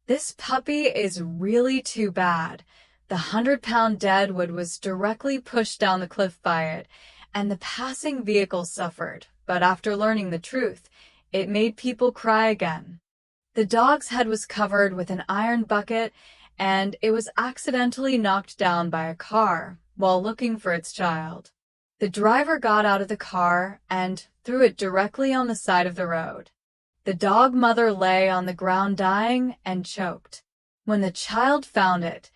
This puppy is really too bad. The 100-pound deadwood was directly pushed down the cliff by it, and the passing vehicle suffered. But after learning the truth, it made people cry again. The dog's head was covered with an iron bucket, and it was accidentally knocked down by a car while looking for its child. The driver got out of the car and threw it directly on the side of the road. The dog mother lay on the ground dying and choked. When the child found it,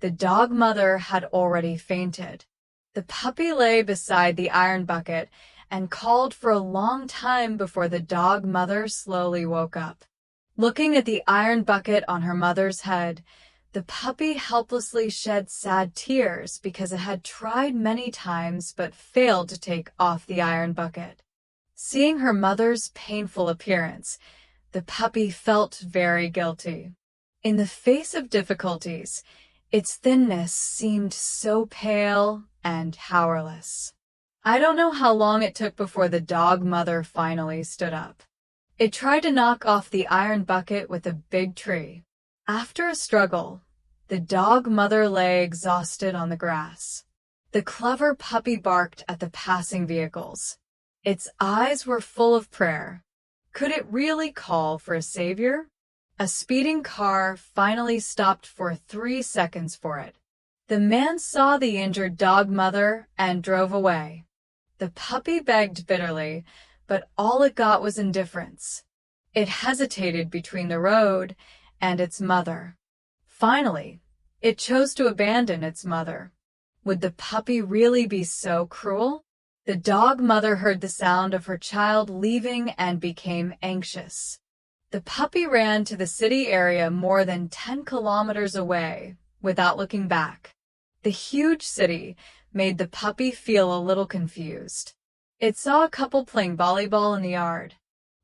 the dog mother had already fainted. The puppy lay beside the iron bucket and called for a long time before the dog mother slowly woke up. Looking at the iron bucket on her mother's head, the puppy helplessly shed sad tears because it had tried many times but failed to take off the iron bucket. Seeing her mother's painful appearance, the puppy felt very guilty. In the face of difficulties, its thinness seemed so pale and powerless. I don't know how long it took before the dog mother finally stood up. It tried to knock off the iron bucket with a big tree. After a struggle, the dog mother lay exhausted on the grass. The clever puppy barked at the passing vehicles. Its eyes were full of prayer. Could it really call for a savior? A speeding car finally stopped for 3 seconds for it. The man saw the injured dog mother and drove away. The puppy begged bitterly, but all it got was indifference. It hesitated between the road and its mother. Finally, it chose to abandon its mother. Would the puppy really be so cruel? The dog mother heard the sound of her child leaving and became anxious. The puppy ran to the city area more than 10 kilometers away without looking back. The huge city made the puppy feel a little confused. It saw a couple playing volleyball in the yard.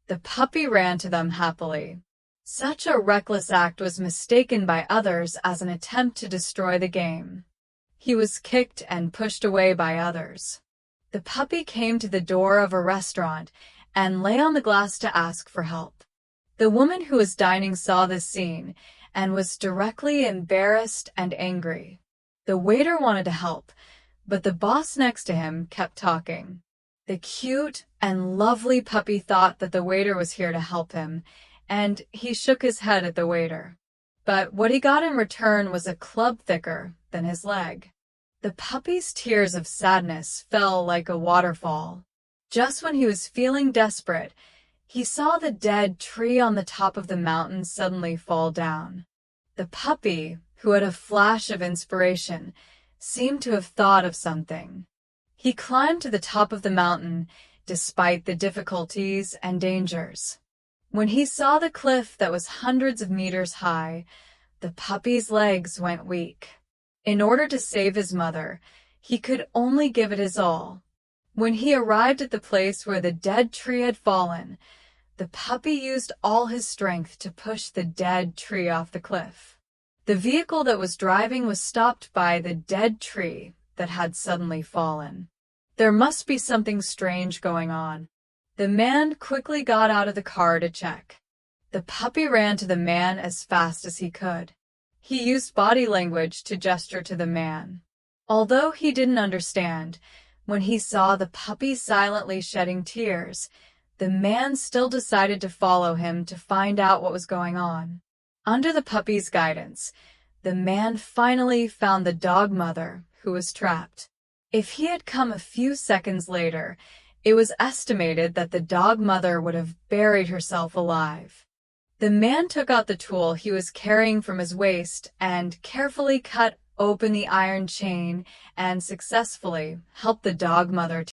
The puppy ran to them happily. Such a reckless act was mistaken by others as an attempt to destroy the game. He was kicked and pushed away by others. The puppy came to the door of a restaurant and lay on the glass to ask for help. The woman who was dining saw this scene and was directly embarrassed and angry. The waiter wanted to help, but the boss next to him kept talking. The cute and lovely puppy thought that the waiter was here to help him, and he shook his head at the waiter. But what he got in return was a club thicker than his leg. The puppy's tears of sadness fell like a waterfall. Just when he was feeling desperate, he saw the dead tree on the top of the mountain suddenly fall down. The puppy, who had a flash of inspiration, seemed to have thought of something. He climbed to the top of the mountain, despite the difficulties and dangers. When he saw the cliff that was hundreds of meters high, the puppy's legs went weak. In order to save his mother, he could only give it his all. When he arrived at the place where the dead tree had fallen, the puppy used all his strength to push the dead tree off the cliff. The vehicle that was driving was stopped by the dead tree that had suddenly fallen. There must be something strange going on. The man quickly got out of the car to check. The puppy ran to the man as fast as he could. He used body language to gesture to the man. Although he didn't understand, when he saw the puppy silently shedding tears, the man still decided to follow him to find out what was going on. Under the puppy's guidance, the man finally found the dog mother, who was trapped. If he had come a few seconds later, it was estimated that the dog mother would have buried herself alive. The man took out the tool he was carrying from his waist and carefully cut open the iron chain and successfully helped the dog mother